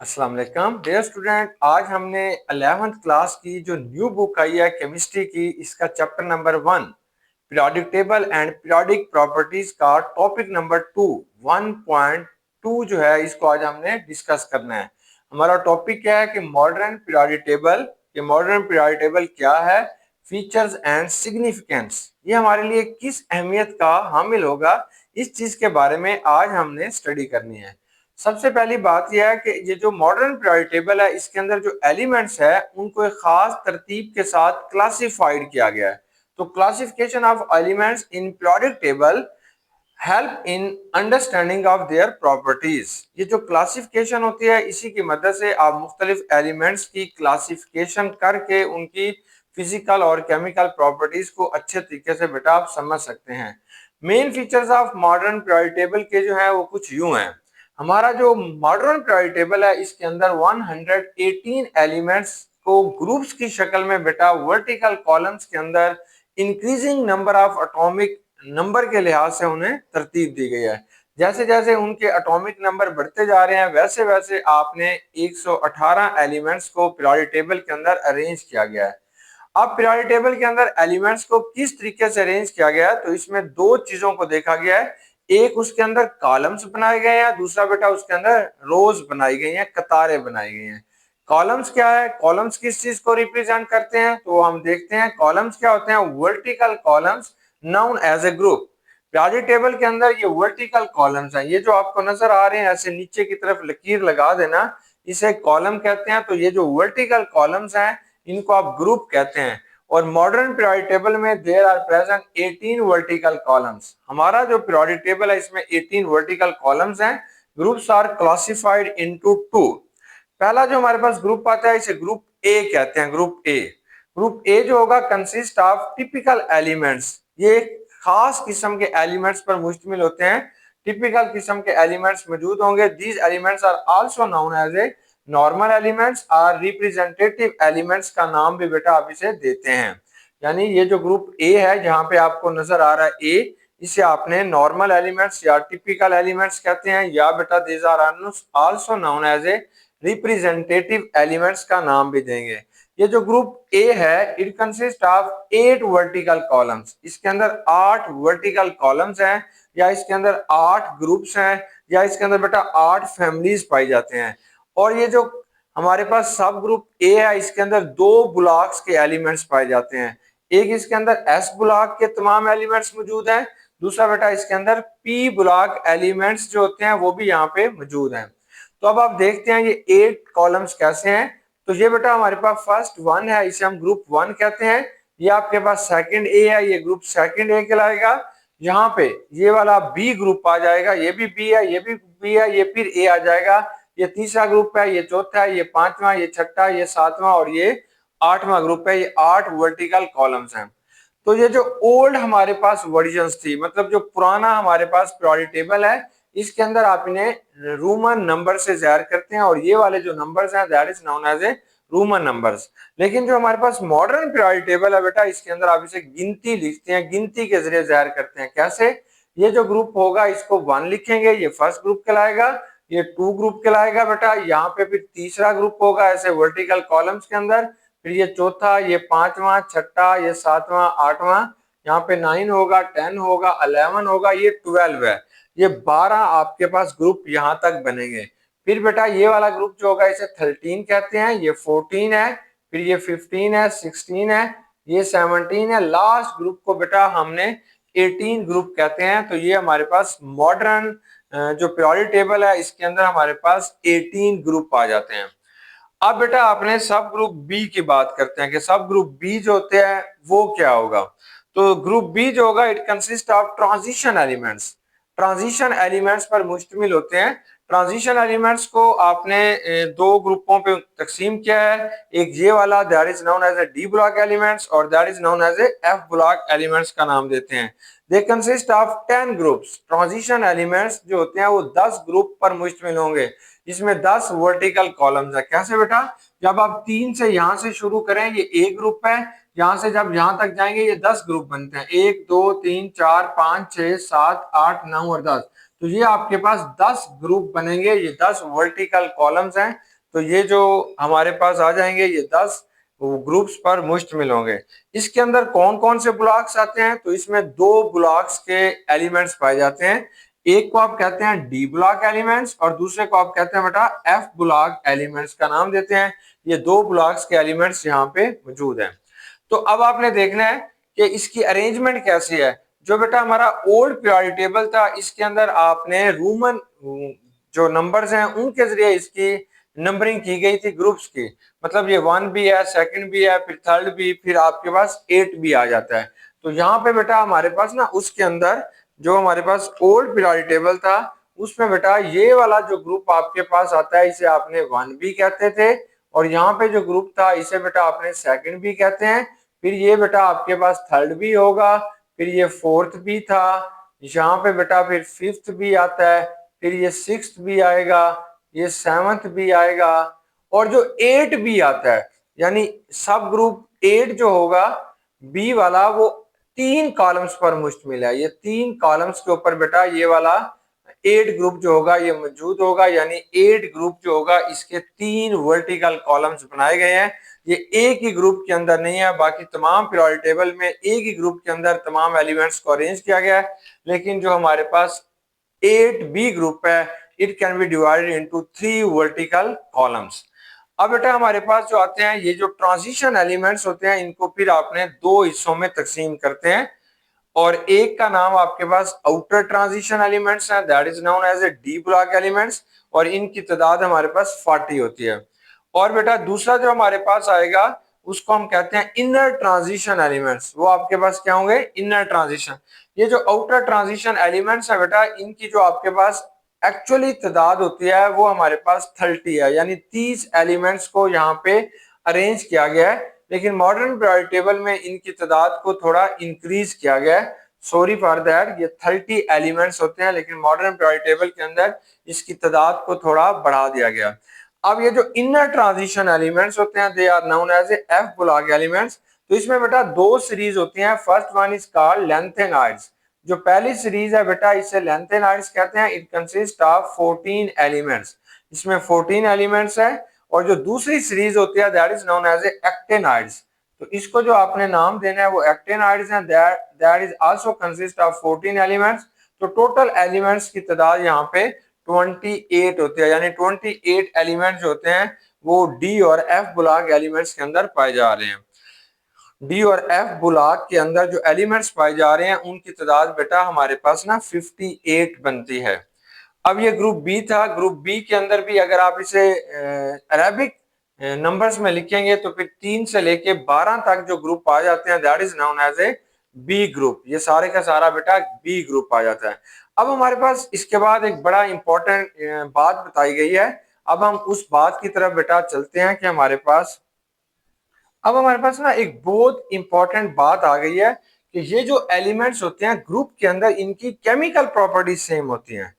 अस्सलाम वालेकुम dear student. आज हमने 11th क्लास की जो न्यू बुक आई है केमिस्ट्री की, इसका chapter number 1 periodic table and periodic properties का टॉपिक नंबर 2 1.2 जो है, इसको आज हमने डिस्कस करना है। हमारा टॉपिक क्या है कि मॉडर्न पीरियोडिक टेबल। ये मॉडर्न पीरियोडिक टेबल क्या है, फीचर्स एंड सिग्निफिकेंस, ये हमारे लिए किस अहमियत का हामिल होगा, इस चीज के बारे में आज हमने स्टडी करनी है। सबसे पहली बात यह है कि ये जो मॉडर्न पीरियोडिक टेबल है, इसके अंदर जो एलिमेंट्स है उनको एक खास तरतीब के साथ क्लासिफाइड किया गया है। तो classification of elements in periodic table help in understanding of their properties. ये जो क्लासिफिकेशन होती है, इसी की मदद से आप मुख्तलिफ एलिमेंट्स की क्लासिफिकेशन करके उनकी फिजिकल और केमिकल प्रॉपर्टीज को अच्छे तरीके से बेटा आप समझ सकते हैं। Main features of modern periodic table के जो है वो कुछ यूं हैं। हमारा जो मॉडर्न पीरियोडिक टेबल है, इसके अंदर 118 एलिमेंट्स को ग्रुप्स की शक्ल में बेटा वर्टिकल कॉलम्स के अंदर increasing number of atomic number के लिहाज से उन्हें तरतीब दी गई है। जैसे जैसे उनके एटॉमिक नंबर बढ़ते जा रहे हैं, वैसे वैसे आपने 118 एलिमेंट्स को पीरियोडिक टेबल के अंदर अरेंज किया गया है। अब पीरियोडिक टेबल के अंदर एलिमेंट्स को किस तरीके से अरेंज किया गया है, तो इसमें दो चीजों को देखा गया है। एक उसके अंदर कॉलम्स बनाए गए हैं, दूसरा बेटा उसके अंदर रोज बनाई गई हैं, कतारें बनाई गई हैं। कॉलम्स क्या है, कॉलम्स किस चीज को रिप्रेजेंट करते हैं, तो हम देखते हैं कॉलम्स क्या होते हैं। Vertical columns known as a group. Periodic table के अंदर ये वर्टिकल कॉलम्स हैं, ये जो आपको नजर आ रहे हैं ऐसे नीचे की तरफ लकीर लगा देना, इसे कॉलम कहते हैं। तो ये जो वर्टिकल कॉलम्स हैं, इनको आप ग्रुप कहते हैं। और मॉडर्न पीरियोडिक टेबल में there are present 18 vertical columns. हमारा जो पीरियोडिक टेबल है, इसमें 18 वर्टिकल कॉलम्स हैं। Groups are classified into two. पहला जो हमारे पास ग्रुप आता है, इसे ग्रुप ए कहते हैं। ग्रुप ए, ग्रुप ए जो होगा कंसिस्ट ऑफ टिपिकल एलिमेंट्स। ये एक खास किस्म के एलिमेंट्स पर मुश्तमिल होते हैं। टिपिकल किस्म के एलिमेंट्स मौजूद होंगे। These elements are also known as a normal elements और रिप्रेजेंटेटिव एलिमेंट्स का नाम भी बेटा आप इसे देते हैं। यानी ये जो ग्रुप ए है, जहां पे आपको नजर आ रहा है ए, इसे आपने नॉर्मल एलिमेंट्स या टिपिकल एलिमेंट्स कहते हैं, या बेटा these are also known as a representative elements का नाम भी देंगे। ये जो ग्रुप ए है, it consist of 8 vertical columns. इसके अंदर 8 वर्टिकल कॉलम्स हैं, या इसके अंदर 8 ग्रुप्स हैं, या इसके अंदर बेटा 8 फैमिलीज पाई जाते हैं। और ये जो हमारे पास सब ग्रुप ए है, इसके अंदर दो ब्लॉक्स के एलिमेंट्स पाए जाते हैं। एक इसके अंदर एस ब्लॉक के तमाम एलिमेंट्स मौजूद हैं, दूसरा बेटा इसके अंदर पी ब्लॉक एलिमेंट्स जो होते हैं वो भी यहाँ पे मौजूद हैं। तो अब आप देखते हैं ये 8 कॉलम्स कैसे हैं। तो ये बेटा हमारे पास फर्स्ट वन है, इसे हम ग्रुप 1 कहते हैं। ये आपके पास सेकंड ए है, ये ग्रुप सेकंड ए कहलाएगा। यहाँ पे ये वाला बी ग्रुप आ जाएगा, ये भी बी है, ये भी बी है, ये फिर ए आ जाएगा। ये तीसरा ग्रुप है, ये चौथा है, ये पांचवा, ये छठा, ये सातवां और ये आठवां ग्रुप है। ये 8 वर्टिकल कॉलम्स हैं। तो ये जो ओल्ड हमारे पास वर्जन्स थी, मतलब जो पुराना हमारे पास पीरियोडिक टेबल है, इसके अंदर आप इन्हें रोमन नंबर से जाहिर करते हैं, और ये वाले जो नंबर्स हैं that is known as a Roman numbers. लेकिन जो हमारे पास मॉडर्न पीरियोडिक टेबल है बेटा, इसके अंदर आप इसे गिनती लिखते हैं, गिनती के जरिए जाहिर करते हैं। कैसे, ये जो ग्रुप होगा इसको 1 लिखेंगे, ये फर्स्ट ग्रुप कहलाएगा। ये 2 ग्रुप कहलाएगा बेटा। यहाँ पे फिर तीसरा ग्रुप होगा ऐसे वर्टिकल कॉलम्स के अंदर, फिर ये चौथा, ये पांचवा, छठा, ये सातवां, आठवां, यहाँ पे 9 होगा, 10 होगा, 11 होगा, ये 12 है। ये 12 आपके पास ग्रुप यहाँ तक बनेंगे। फिर बेटा ये वाला ग्रुप जो होगा इसे 13 कहते हैं, ये 14 है, फिर ये 15 है, 16 है, ये 17 है। लास्ट ग्रुप को बेटा हमने 18 ग्रुप कहते हैं। तो ये हमारे पास मॉडर्न जो पीरियोडिक टेबल है, इसके अंदर हमारे पास 18 ग्रुप आ जाते हैं। अब बेटा आपने सब ग्रुप बी की बात करते हैं कि सब ग्रुप बी जो होते हैं वो क्या होगा। तो ग्रुप बी जो होगा, it consist of transition elements. Transition elements पर मुश्तमिल होते हैं। ट्रांजिशन एलिमेंट्स को आपने दो ग्रुपों पे तकसीम किया है। एक ये वाला that is known as a D block elements, और that is known as a F block elements का नाम देते हैं। They consist of 10 groups. Transition elements जो होते हैं वो 10 ग्रुप पर मुश्तमिल होंगे। इसमें 10 वर्टिकल कॉलम्स है। कैसे बेटा, जब आप 3 से यहां से शुरू करें, ये एक ग्रुप है, यहां से जब यहां तक जाएंगे ये 10 ग्रुप बनते हैं। 1 2 3 4 5 6 7 8 9 और 10। तो ये आपके पास 10 ग्रुप बनेंगे, ये 10 वर्टिकल कॉलम्स हैं। तो ये जो हमारे पास आ जाएंगे ये 10 ग्रुप्स पर मुश्तमिल होंगे। इसके अंदर कौन कौन से ब्लॉक्स आते हैं? तो इसमें दो ब्लॉक्स के एलिमेंट्स पाए जाते हैं। एक को आप कहते हैं डी ब्लॉक एलिमेंट्स और दूसरे को आप कहते हैं बेटा एफ ब्लॉक एलिमेंट्स का नाम देते हैं। ये दो ब्लॉक्स के एलिमेंट्स यहाँ पे मौजूद हैं। तो अब आपने देखना है कि इसकी अरेंजमेंट कैसी है। जो बेटा हमारा ओल्ड पीरियोडिक टेबल था, इसके अंदर आपने रोमन जो नंबर्स हैं उनके जरिए इसकी नंबरिंग की गई थी ग्रुप्स की। मतलब ये 1 भी है, सेकंड भी है, फिर थर्ड भी, फिर आपके पास 8 भी आ जाता है। तो यहाँ पे बेटा हमारे पास ना उसके अंदर जो हमारे पास ओल्ड पीरियोडिक टेबल था उसमें बेटा ये वाला जो ग्रुप आपके पास आता है इसे आपने 1 भी कहते थे, और यहाँ पे जो ग्रुप था इसे बेटा आपने सेकंड भी कहते हैं। फिर ये बेटा आपके पास थर्ड भी होगा, फिर ये फोर्थ भी था, यहाँ पे बेटा फिर फिफ्थ भी आता है, फिर ये सिक्स्थ भी आएगा, ये सेवंथ भी आएगा, और जो 8 भी आता है यानी सब ग्रुप 8 जो होगा बी वाला वो 3 कॉलम्स पर मुश्तमिल है। ये 3 कॉलम्स के ऊपर बेटा ये वाला 8 ग्रुप जो होगा ये मौजूद होगा, यानी 8 ग्रुप जो होगा इसके 3 वर्टिकल कॉलम्स बनाए गए हैं। ये एक ही ग्रुप के अंदर नहीं है, बाकी तमाम पीरियोडिक टेबल में एक ही ग्रुप के अंदर तमाम एलिमेंट्स को अरेंज किया गया है, लेकिन जो हमारे पास 8 बी ग्रुप है it can be divided into 3 vertical columns. अब बेटा हमारे पास जो आते हैं ये जो ट्रांजिशन एलिमेंट्स होते हैं इनको फिर आपने दो हिस्सों में तकसीम करते हैं, और एक का नाम आपके पास आउटर ट्रांजिशन एलिमेंट्स है, that is known as a D block elements, और इनकी तादाद हमारे पास 40 होती है। और बेटा दूसरा जो हमारे पास आएगा उसको हम कहते हैं इनर ट्रांजिशन एलिमेंट्स। वो आपके पास क्या होंगे? Inner transition. ये जो आउटर ट्रांजिशन एलिमेंट्स है बेटा इनकी जो आपके पास एक्चुअली तादाद होती है वो हमारे पास 30 है, यानी 30 एलिमेंट्स को यहाँ पे अरेंज किया गया है, लेकिन मॉडर्न पीरियोडिक टेबल में इनकी तादाद को थोड़ा इंक्रीज किया गया है। सॉरी फॉर दैट, ये 30 एलिमेंट्स होते हैं, लेकिन मॉडर्न पीरियोडिक टेबल के अंदर इसकी तादाद को थोड़ा बढ़ा दिया गया। अब ये जो इनर ट्रांजिशन एलिमेंट्स होते हैं they are known as f block elements. तो इसमें बेटा दो सीरीज होती हैं। First one is called lanthanides. जो पहली सीरीज है बेटा इसे लेंथेनाइड्स कहते हैं। It consist of 14 elements. इसमें 14 एलिमेंट्स है। और जो दूसरी सीरीज होती है दैट इज नोन एज एक्टेनाइड्स। तो इसको जो आपने नाम देना है वो एक्टेनाइड्स है, that is also consist of 14 elements. तो टोटल एलिमेंट्स की तादाद यहाँ पे 28 होते हैं, यानी 28 एलिमेंट्स होते हैं वो डी और एफ ब्लॉक एलिमेंट्स के अंदर पाए जा रहे हैं। डी और एफ ब्लॉक के अंदर जो एलिमेंट्स पाए जा रहे हैं उनकी तादाद बेटा हमारे पास ना 58 बनती है। अब ये ग्रुप बी था। ग्रुप बी के अंदर भी अगर आप इसे अरेबिक नंबर्स में लिखेंगे तो फिर 3 से लेके 12 तक जो ग्रुप आ जाते हैं that is known as a B group. ये सारे का सारा बेटा बी ग्रुप आ जाता है। अब हमारे पास इसके बाद एक बड़ा इंपॉर्टेंट बात बताई गई है। अब हम उस बात की तरफ बेटा चलते हैं कि हमारे पास अब हमारे पास ना एक बहुत इंपॉर्टेंट बात आ गई है कि ये जो एलिमेंट्स होते हैं ग्रुप के अंदर इनकी केमिकल प्रॉपर्टीज सेम होती हैं।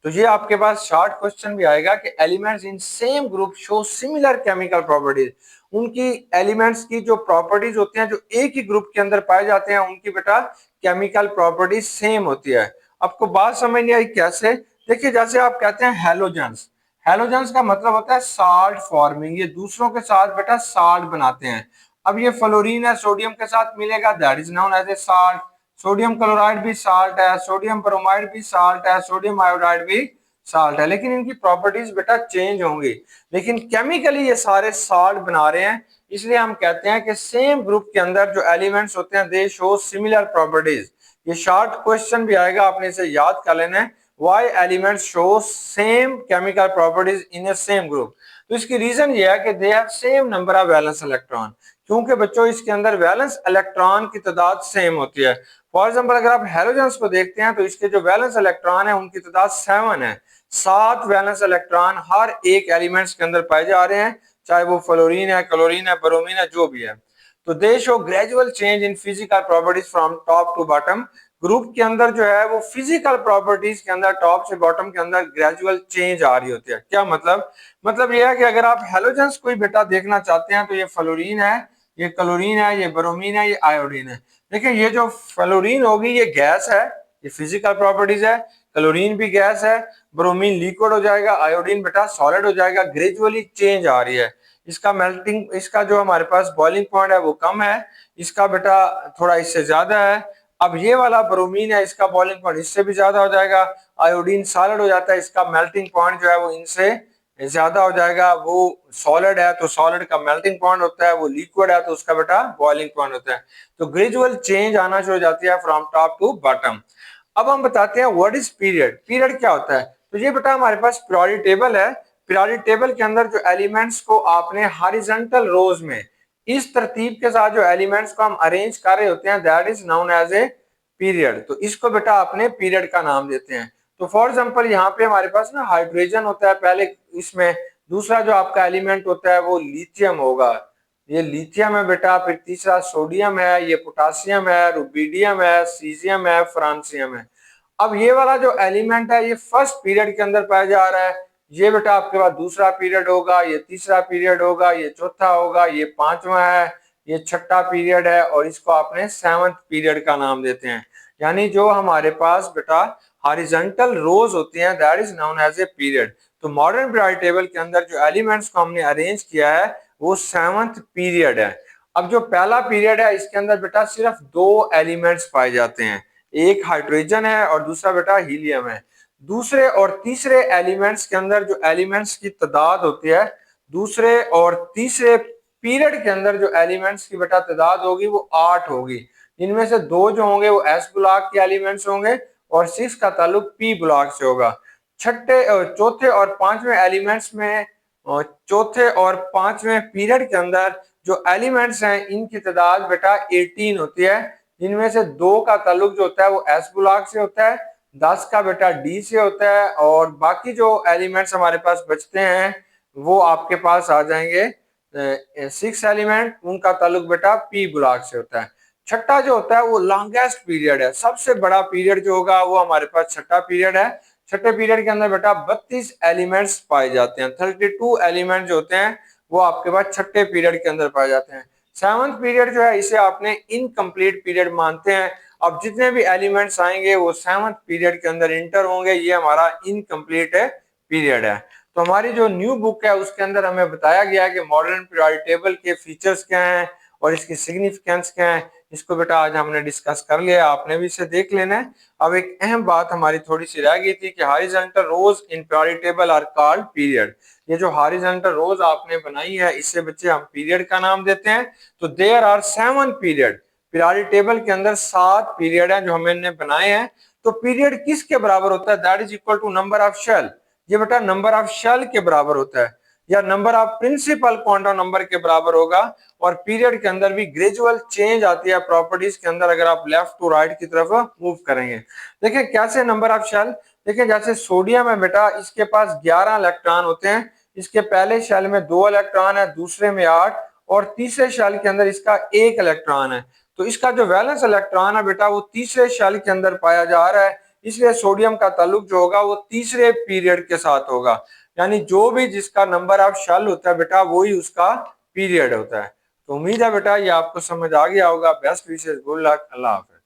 तो ये आपके पास शॉर्ट क्वेश्चन भी आएगा कि elements in same group show similar chemical properties. उनकी एलिमेंट्स की जो प्रॉपर्टीज होती हैं जो एक ही ग्रुप के अंदर पाए जाते हैं उनकी बेटा केमिकल प्रॉपर्टीज सेम होती है। आपको बात समझ नहीं आई कैसे? देखिए जैसे आप कहते हैं हेलोजेंस। हेलोजेंस का मतलब होता है साल्ट फॉर्मिंग। ये दूसरों के साथ बेटा साल्ट बनाते हैं। अब ये फ्लोरीन है सोडियम के साथ मिलेगा that is known as a salt. Sodium chloride भी साल्ट है, सोडियम ब्रोमाइड भी साल्ट है, सोडियम आयोडाइड भी साल्ट है, लेकिन इनकी प्रॉपर्टीज बेटा चेंज होंगी, लेकिन केमिकली ये सारे साल्ट बना रहे हैं। इसलिए हम कहते हैं कि सेम ग्रुप के अंदर जो एलिमेंट्स होते हैं दे शो सिमिलर प्रॉपर्टीज। ये शॉर्ट क्वेश्चन भी आएगा, आपने इसे याद कर लेना है। Why elements show same chemical properties in a same group? तो इसकी रीजन ये है कि they have same number of valence electron। क्योंकि बच्चों इसके अंदर वैलेंस इलेक्ट्रॉन की तादाद सेम होती है। फॉर एग्जांपल अगर आप हेलोजेंस को देखते हैं तो इसके जो वैलेंस इलेक्ट्रॉन है उनकी तादाद 7 है। 7 वैलेंस इलेक्ट्रॉन हर एक एलिमेंट्स के अंदर पाए जा रहे हैं, चाहे वो फ्लोरीन है, क्लोरीन है, ब्रोमीन है, जो भी है। तो they show gradual change in physical properties from top to bottom. Group के अंदर जो है वो फिजिकल प्रॉपर्टीज के अंदर टॉप से बॉटम के अंदर ग्रेजुअल चेंज आ रही होती है। क्या मतलब ये है कि अगर आप हेलोजेंस कोई बेटा देखना चाहते हैं तो ये फ्लोरीन है, ये क्लोरीन है, ये ब्रोमीन है, ये आयोडीन है। देखिए ये जो फ्लोरीन होगी ये गैस है, ये फिजिकल प्रॉपर्टीज है। क्लोरीन भी गैस है, ब्रोमीन लिक्विड हो जाएगा, आयोडीन बेटा सॉलिड हो जाएगा। ग्रेजुअली चेंज आ रही है, इसका मेल्टिंग, इसका जो हमारे पास बॉइलिंग पॉइंट है वो कम है, इसका बेटा थोड़ा इससे ज्यादा है। अब ये वाला ब्रोमीन है, इसका बॉइलिंग पॉइंट इससे भी ज्यादा हो जाएगा। आयोडीन सॉलिड हो जाता है, इसका मेल्टिंग पॉइंट जो है वो इनसे ज्यादा हो जाएगा। वो सॉलिड है तो सॉलिड का मेल्टिंग पॉइंट होता है, वो लिक्विड है तो उसका बेटा बॉइलिंग पॉइंट होता है। तो ग्रेजुअल चेंज आना शुरू हो जाती है फ्रॉम टॉप टू बॉटम। अब हम बताते हैं व्हाट इज पीरियड। पीरियड क्या होता है? तो ये बेटा हमारे पास पीरियोडिक टेबल है। पीरियोडिक टेबल के अंदर जो एलिमेंट्स को आपने हॉरिजॉन्टल रोज में इस तरतीब के साथ जो एलिमेंट्स को हम अरेंज कर रहे होते हैं, that is known as a period. तो इसको बेटा आपने पीरियड का नाम देते हैं। तो फॉर एग्जांपल यहाँ पे हमारे पास ना हाइड्रोजन होता है पहले इसमें, दूसरा जो आपका एलिमेंट होता है वो लिथियम होगा, ये लिथियम है बेटा, फिर तीसरा सोडियम है, ये पोटासियम है, रुबिडियम है, सीजियम है, फ्रांसियम है। अब ये वाला जो एलिमेंट है ये फर्स्ट पीरियड के अंदर पाया जा रहा है, ये बेटा आपके पास दूसरा पीरियड होगा, ये तीसरा पीरियड होगा, ये चौथा होगा, ये पांचवा है, ये छठा पीरियड है, और इसको आपने सेवंथ पीरियड का नाम देते हैं। यानी जो हमारे पास बेटा हॉरिजॉन्टल रोज होती हैं, that is known as a period. तो मॉडर्न पीरियोडिक टेबल के अंदर जो एलिमेंट्स को हमने अरेंज किया है वो सेवंथ पीरियड है। अब जो पहला पीरियड है इसके अंदर बेटा सिर्फ दो एलिमेंट्स पाए जाते हैं, एक हाइड्रोजन है और दूसरा बेटा हीलियम है। दूसरे और तीसरे एलिमेंट्स के अंदर जो एलिमेंट्स की तादाद होती है, दूसरे और तीसरे पीरियड के अंदर जो एलिमेंट्स की बेटा तादाद होगी वो 8 होगी। इनमें से दो जो होंगे वो एस ब्लॉक के एलिमेंट्स होंगे और 6 का ताल्लुक पी ब्लॉक से होगा। चौथे और पांचवें एलिमेंट्स में, चौथे और पांचवें पीरियड के अंदर जो एलिमेंट्स हैं इनकी तादाद बेटा 18 होती है, जिनमें से दो का ताल्लुक जो होता है वो एस ब्लॉक से होता है, 10 का बेटा डी से होता है, और बाकी जो एलिमेंट्स हमारे पास बचते हैं वो आपके पास आ जाएंगे 6 एलिमेंट, उनका ताल्लुक बेटा पी ब्लॉक से होता है। छठा जो होता है वो लॉन्गेस्ट पीरियड है, सबसे बड़ा पीरियड जो होगा वो हमारे पास छठा पीरियड है। छठे पीरियड के अंदर बेटा 32 एलिमेंट्स पाए जाते हैं, 32 एलिमेंट जो होते हैं वो आपके पास छठे पीरियड के अंदर पाए जाते हैं। सेवंथ पीरियड जो है इसे आपने इनकम्प्लीट पीरियड मानते हैं। अब जितने भी एलिमेंट्स आएंगे वो सेवंथ पीरियड के अंदर इंटर होंगे, ये हमारा इनकम्प्लीट पीरियड है। तो हमारी जो न्यू बुक है उसके अंदर हमें बताया गया है कि मॉडर्न पीरियोडिक टेबल के फीचर्स क्या हैं और इसकी सिग्निफिकेंस क्या है। इसको बेटा आज हमने डिस्कस कर लिया, आपने भी इसे देख लेना है। अब एक अहम बात हमारी थोड़ी सी रह गई थी कि horizontal rows in periodic table are called period. ये जो हॉरिजॉन्टल रोज आपने बनाई है इससे बच्चे हम पीरियड का नाम देते हैं। तो there are 7 period, periodic table के अंदर 7 पीरियड हैं जो हमने बनाए हैं। तो पीरियड किसके बराबर होता है? That is equal to number of shell. ये बेटा नंबर ऑफ शेल के बराबर होता है या number of principal quantum number के बराबर होगा। और पीरियड के अंदर भी ग्रेजुअल चेंज आती है प्रॉपर्टीज के अंदर अगर आप लेफ्ट टू राइट की तरफ मूव करेंगे। देखिए कैसे नंबर ऑफ शेल, देखिए जैसे सोडियम है बेटा, इसके पास 11 इलेक्ट्रॉन होते हैं, इसके पहले शेल में 2 इलेक्ट्रॉन है, दूसरे में 8, और तीसरे शेल के अंदर इसका 1 इलेक्ट्रॉन है। तो इसका जो वैलेंस इलेक्ट्रॉन है बेटा वो तीसरे शेल के अंदर पाया जा रहा है, इसलिए सोडियम का ताल्लुक जो होगा वो तीसरे पीरियड के साथ होगा। यानी जो भी जिसका नंबर ऑफ शेल होता है बेटा वही उसका पीरियड होता है। तो उम्मीद है बेटा ये आपको समझ आ गया होगा। बेस्ट विशेष, गुड लक, अल्लाह हाफिज़।